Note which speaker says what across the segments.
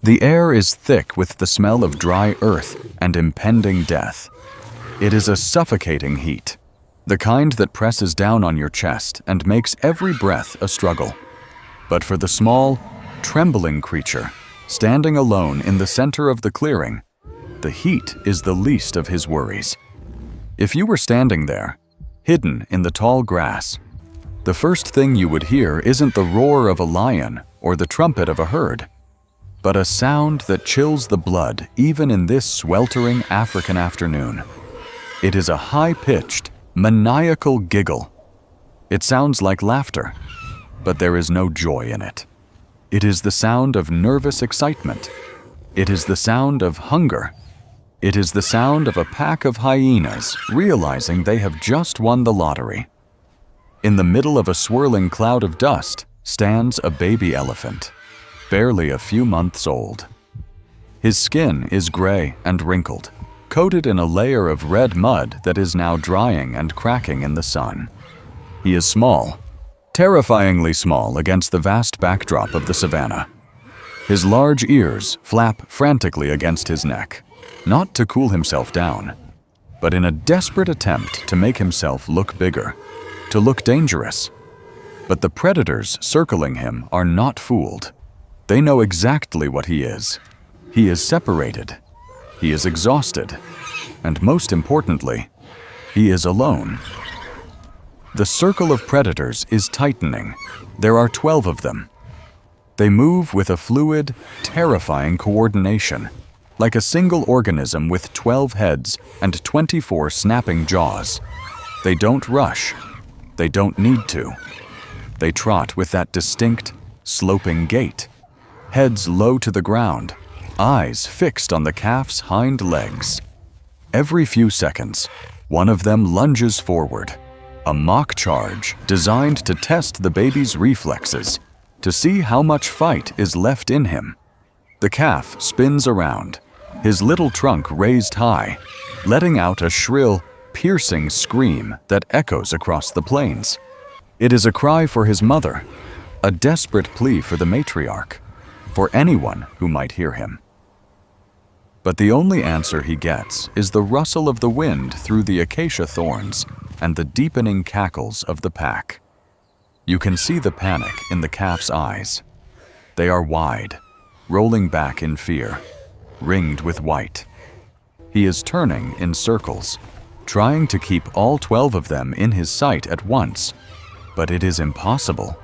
Speaker 1: The air is thick with the smell of dry earth and impending death. It is a suffocating heat, the kind that presses down on your chest and makes every breath a struggle. But for the small, trembling creature, standing alone in the center of the clearing, the heat is the least of his worries. If you were standing there, hidden in the tall grass, the first thing you would hear isn't the roar of a lion or the trumpet of a herd, but a sound that chills the blood even in this sweltering African afternoon. It is a high-pitched, maniacal giggle. It sounds like laughter, but there is no joy in it. It is the sound of nervous excitement. It is the sound of hunger. It is the sound of a pack of hyenas realizing they have just won the lottery. In the middle of a swirling cloud of dust stands a baby elephant, barely a few months old. His skin is gray and wrinkled, coated in a layer of red mud that is now drying and cracking in the sun. He is small, terrifyingly small against the vast backdrop of the savanna. His large ears flap frantically against his neck, not to cool himself down, but in a desperate attempt to make himself look bigger, to look dangerous. But the predators circling him are not fooled. They know exactly what he is. He is separated. He is exhausted. And most importantly, he is alone. The circle of predators is tightening. There are 12 of them. They move with a fluid, terrifying coordination, like a single organism with 12 heads and 24 snapping jaws. They don't rush. They don't need to. They trot with that distinct, sloping gait, heads low to the ground, eyes fixed on the calf's hind legs. Every few seconds, one of them lunges forward, a mock charge designed to test the baby's reflexes, to see how much fight is left in him. The calf spins around, his little trunk raised high, letting out a shrill, piercing scream that echoes across the plains. It is a cry for his mother, a desperate plea for the matriarch, for anyone who might hear him. But the only answer he gets is the rustle of the wind through the acacia thorns and the deepening cackles of the pack. You can see the panic in the calf's eyes. They are wide, rolling back in fear, ringed with white. He is turning in circles, trying to keep all 12 of them in his sight at once, but it is impossible.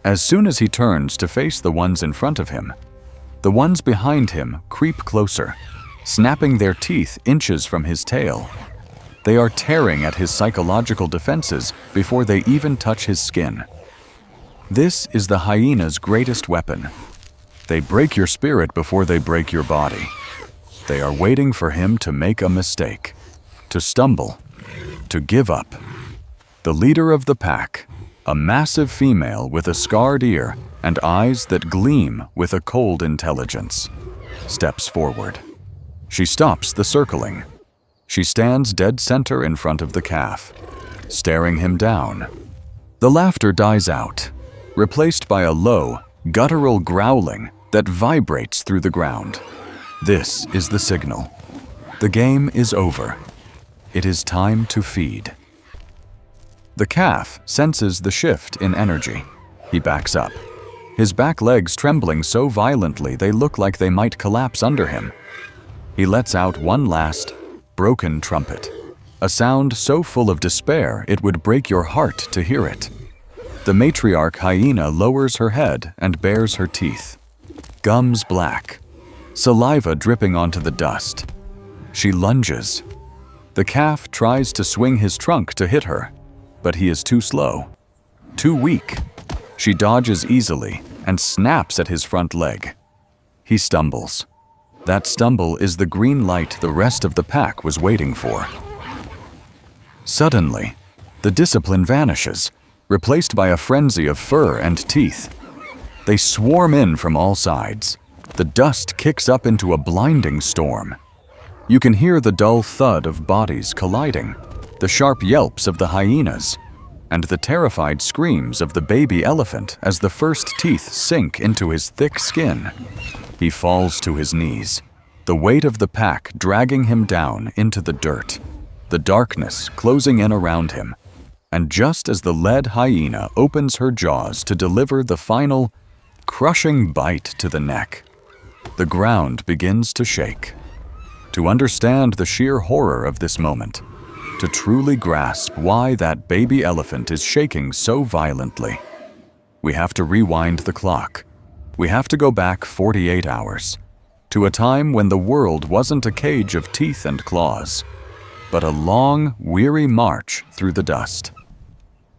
Speaker 1: As soon as he turns to face the ones in front of him, the ones behind him creep closer, snapping their teeth inches from his tail. They are tearing at his psychological defenses before they even touch his skin. This is the hyena's greatest weapon. They break your spirit before they break your body. They are waiting for him to make a mistake, to stumble, to give up. The leader of the pack, a massive female with a scarred ear and eyes that gleam with a cold intelligence, steps forward. She stops the circling. She stands dead center in front of the calf, staring him down. The laughter dies out, replaced by a low, guttural growling that vibrates through the ground. This is the signal. The game is over. It is time to feed. The calf senses the shift in energy. He backs up, his back legs trembling so violently they look like they might collapse under him. He lets out one last, broken trumpet, a sound so full of despair it would break your heart to hear it. The matriarch hyena lowers her head and bares her teeth, gums black, saliva dripping onto the dust. She lunges. The calf tries to swing his trunk to hit her, but he is too slow, too weak. She dodges easily and snaps at his front leg. He stumbles. That stumble is the green light the rest of the pack was waiting for. Suddenly, the discipline vanishes, replaced by a frenzy of fur and teeth. They swarm in from all sides. The dust kicks up into a blinding storm. You can hear the dull thud of bodies colliding, the sharp yelps of the hyenas. and the terrified screams of the baby elephant as the first teeth sink into his thick skin. He falls to his knees, the weight of the pack dragging him down into the dirt, the darkness closing in around him. And just as the lead hyena opens her jaws to deliver the final, crushing bite to the neck, the ground begins to shake. To understand the sheer horror of this moment, to truly grasp why that baby elephant is shaking so violently, we have to rewind the clock. We have to go back 48 hours, to a time when the world wasn't a cage of teeth and claws, but a long, weary march through the dust.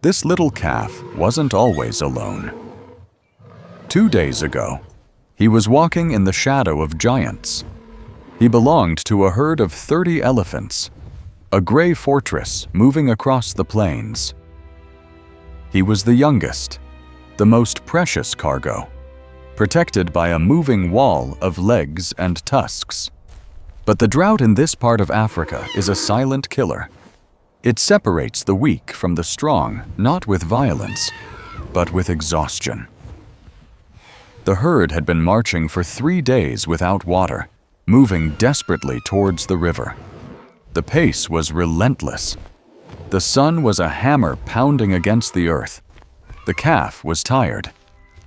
Speaker 1: This little calf wasn't always alone. 2 days ago, he was walking in the shadow of giants. He belonged to a herd of 30 elephants, a gray fortress moving across the plains. He was the youngest, the most precious cargo, protected by a moving wall of legs and tusks. But the drought in this part of Africa is a silent killer. It separates the weak from the strong, not with violence, but with exhaustion. The herd had been marching for 3 days without water, moving desperately towards the river. The pace was relentless. The sun was a hammer pounding against the earth. The calf was tired.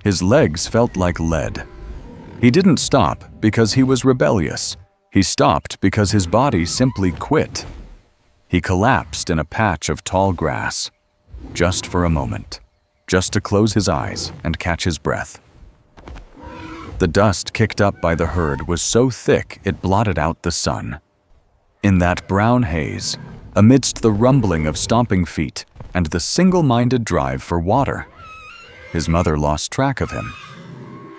Speaker 1: His legs felt like lead. He didn't stop because he was rebellious. He stopped because his body simply quit. He collapsed in a patch of tall grass, just for a moment, just to close his eyes and catch his breath. The dust kicked up by the herd was so thick it blotted out the sun. In that brown haze, amidst the rumbling of stomping feet and the single-minded drive for water, his mother lost track of him.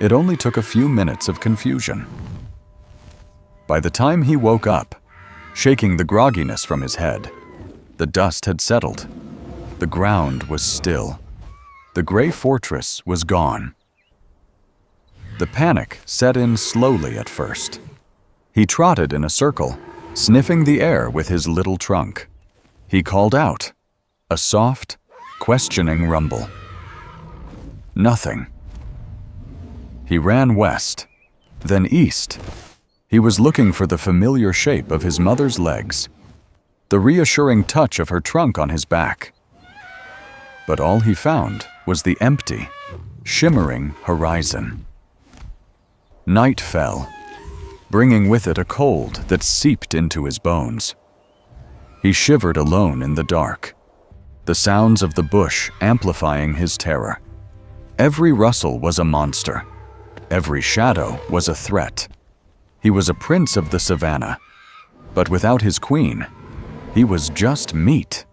Speaker 1: It only took a few minutes of confusion. By the time he woke up, shaking the grogginess from his head, the dust had settled. The ground was still. The gray fortress was gone. The panic set in slowly at first. He trotted in a circle, sniffing the air with his little trunk. He called out, a soft, questioning rumble. Nothing. He ran west, then east. He was looking for the familiar shape of his mother's legs, the reassuring touch of her trunk on his back. But all he found was the empty, shimmering horizon. Night fell, bringing with it a cold that seeped into his bones. He shivered alone in the dark, the sounds of the bush amplifying his terror. Every rustle was a monster. Every shadow was a threat. He was a prince of the savannah, but without his queen, he was just meat.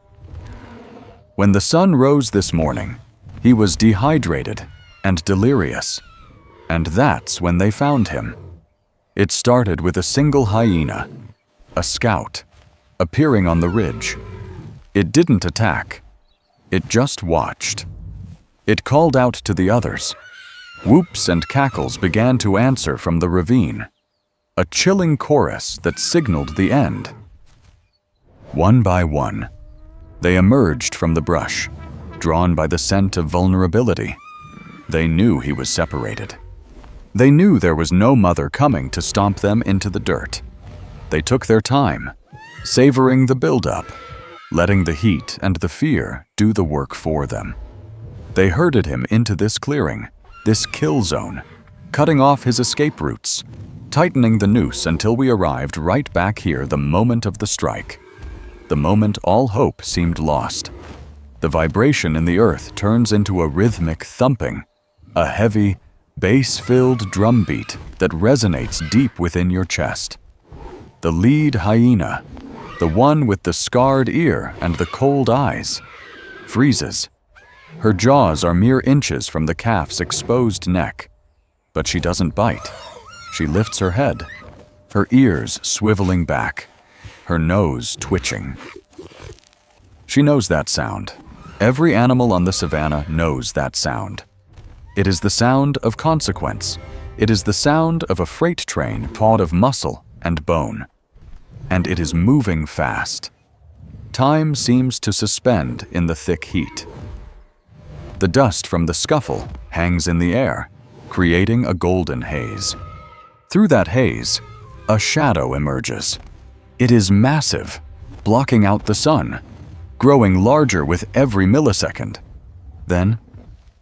Speaker 1: When the sun rose this morning, he was dehydrated and delirious, and that's when they found him. It started with a single hyena, a scout, appearing on the ridge. It didn't attack. It just watched. It called out to the others. Whoops and cackles began to answer from the ravine, a chilling chorus that signaled the end. One by one, they emerged from the brush, drawn by the scent of vulnerability. They knew he was separated. They knew there was no mother coming to stomp them into the dirt. They took their time, savoring the buildup, letting the heat and the fear do the work for them. They herded him into this clearing, this kill zone, cutting off his escape routes, tightening the noose until we arrived right back here the moment of the strike. The moment all hope seemed lost. The vibration in the earth turns into a rhythmic thumping, a heavy, bass-filled drumbeat that resonates deep within your chest. The lead hyena, the one with the scarred ear and the cold eyes, freezes. Her jaws are mere inches from the calf's exposed neck, but she doesn't bite. She lifts her head, her ears swiveling back, her nose twitching. She knows that sound. Every animal on the savannah knows that sound. It is the sound of consequence. It is the sound of a freight train pawed of muscle and bone. And it is moving fast. Time seems to suspend in the thick heat. The dust from the scuffle hangs in the air, creating a golden haze. Through that haze, a shadow emerges. It is massive, blocking out the sun, growing larger with every millisecond. Then,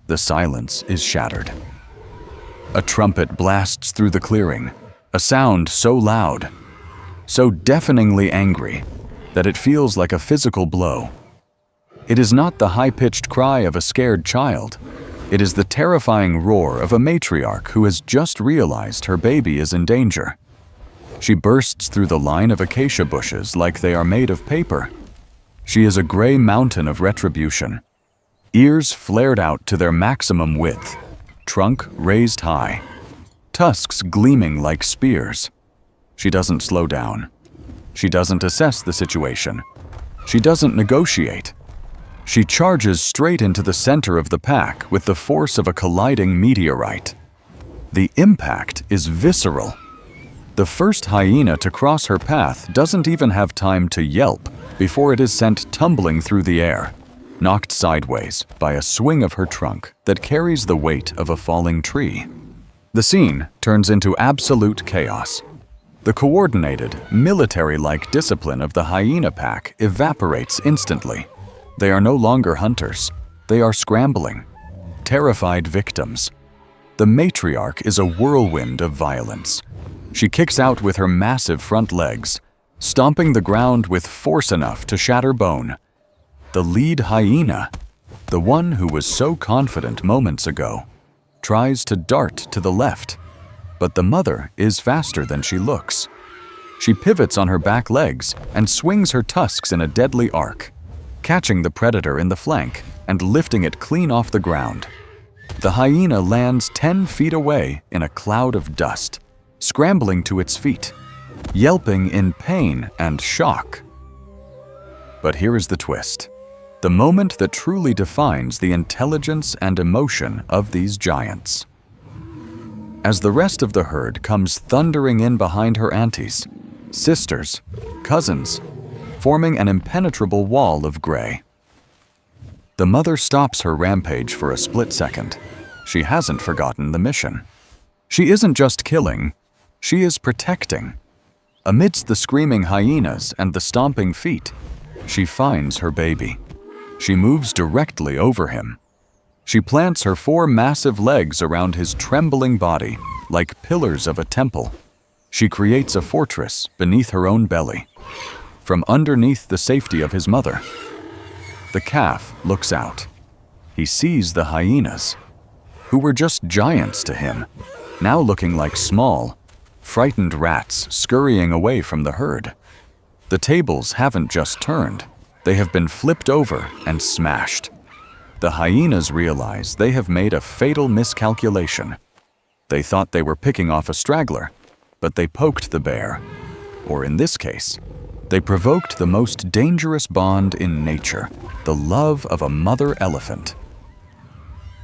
Speaker 1: the silence is shattered. A trumpet blasts through the clearing, a sound so loud, so deafeningly angry, that it feels like a physical blow. It is not the high-pitched cry of a scared child. It is the terrifying roar of a matriarch who has just realized her baby is in danger. She bursts through the line of acacia bushes like they are made of paper. She is a gray mountain of retribution. Ears flared out to their maximum width, trunk raised high, tusks gleaming like spears. She doesn't slow down. She doesn't assess the situation. She doesn't negotiate. She charges straight into the center of the pack with the force of a colliding meteorite. The impact is visceral. The first hyena to cross her path doesn't even have time to yelp before it is sent tumbling through the air, knocked sideways by a swing of her trunk that carries the weight of a falling tree. The scene turns into absolute chaos. The coordinated, military-like discipline of the hyena pack evaporates instantly. They are no longer hunters. They are scrambling, terrified victims. The matriarch is a whirlwind of violence. She kicks out with her massive front legs, stomping the ground with force enough to shatter bone. The lead hyena, the one who was so confident moments ago, tries to dart to the left, but the mother is faster than she looks. She pivots on her back legs and swings her tusks in a deadly arc, catching the predator in the flank and lifting it clean off the ground. The hyena lands 10 feet away in a cloud of dust, scrambling to its feet, yelping in pain and shock. But here is the twist, the moment that truly defines the intelligence and emotion of these giants. As the rest of the herd comes thundering in behind her aunties, sisters, cousins, forming an impenetrable wall of gray. The mother stops her rampage for a split second. She hasn't forgotten the mission. She isn't just killing, she is protecting. Amidst the screaming hyenas and the stomping feet, she finds her baby. She moves directly over him. She plants her 4 massive legs around his trembling body like pillars of a temple. She creates a fortress beneath her own belly, from underneath the safety of his mother. The calf looks out. He sees the hyenas, who were just giants to him, now looking like small, frightened rats scurrying away from the herd. The tables haven't just turned, they have been flipped over and smashed. The hyenas realize they have made a fatal miscalculation. They thought they were picking off a straggler, but they poked the bear, or in this case, they provoked the most dangerous bond in nature, the love of a mother elephant.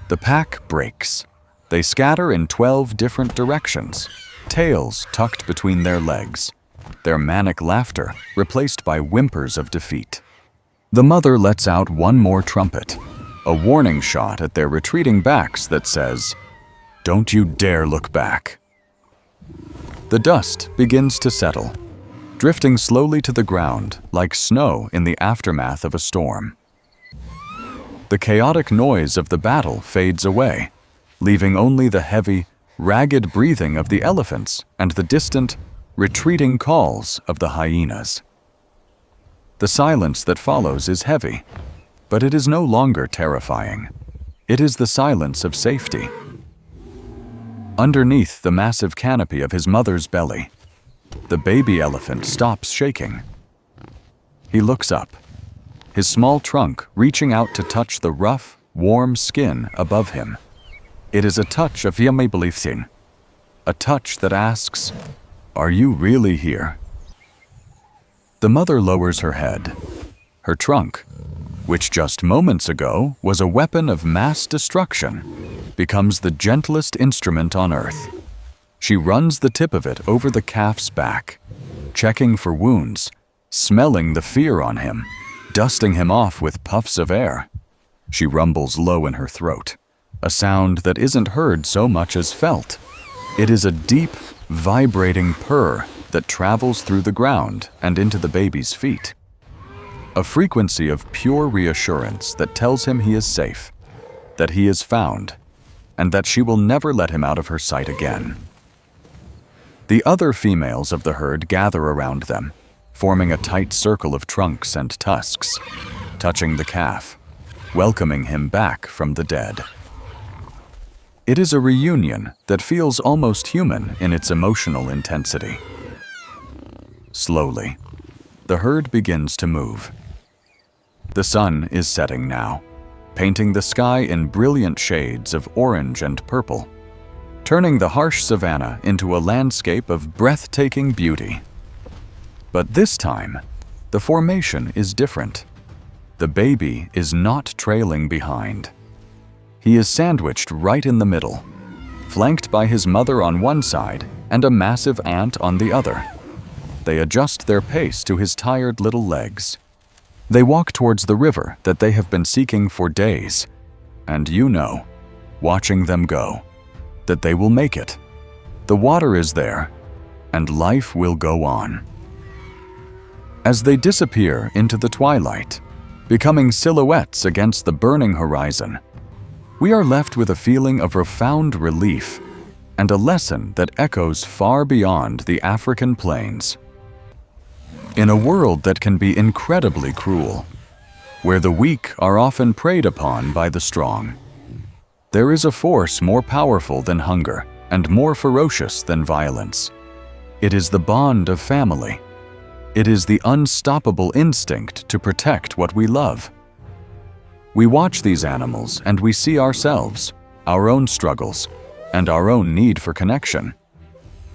Speaker 1: The pack breaks. They scatter in 12 different directions, tails tucked between their legs, their manic laughter replaced by whimpers of defeat. The mother lets out one more trumpet, a warning shot at their retreating backs that says, "Don't you dare look back." The dust begins to settle, drifting slowly to the ground like snow in the aftermath of a storm. The chaotic noise of the battle fades away, leaving only the heavy, ragged breathing of the elephants and the distant, retreating calls of the hyenas. The silence that follows is heavy, but it is no longer terrifying. It is the silence of safety. Underneath the massive canopy of his mother's belly, the baby elephant stops shaking. He looks up, his small trunk reaching out to touch the rough, warm skin above him. It is a touch of Yamebelifsin, a touch that asks, "Are you really here?" The mother lowers her head. Her trunk, which just moments ago was a weapon of mass destruction, becomes the gentlest instrument on earth. She runs the tip of it over the calf's back, checking for wounds, smelling the fear on him, dusting him off with puffs of air. She rumbles low in her throat, a sound that isn't heard so much as felt. It is a deep, vibrating purr that travels through the ground and into the baby's feet. A frequency of pure reassurance that tells him he is safe, that he is found, and that she will never let him out of her sight again. The other females of the herd gather around them, forming a tight circle of trunks and tusks, touching the calf, welcoming him back from the dead. It is a reunion that feels almost human in its emotional intensity. Slowly, the herd begins to move. The sun is setting now, painting the sky in brilliant shades of orange and purple, turning the harsh savanna into a landscape of breathtaking beauty. But this time, the formation is different. The baby is not trailing behind. He is sandwiched right in the middle, flanked by his mother on one side and a massive ant on the other. They adjust their pace to his tired little legs. They walk towards the river that they have been seeking for days, and you know, watching them go, that they will make it. The water is there, and life will go on. As they disappear into the twilight, becoming silhouettes against the burning horizon, we are left with a feeling of profound relief and a lesson that echoes far beyond the African plains. In a world that can be incredibly cruel, where the weak are often preyed upon by the strong, there is a force more powerful than hunger and more ferocious than violence. It is the bond of family. It is the unstoppable instinct to protect what we love. We watch these animals and we see ourselves, our own struggles, and our own need for connection.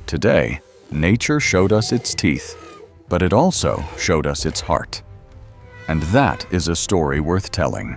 Speaker 1: Today, nature showed us its teeth, but it also showed us its heart. And that is a story worth telling.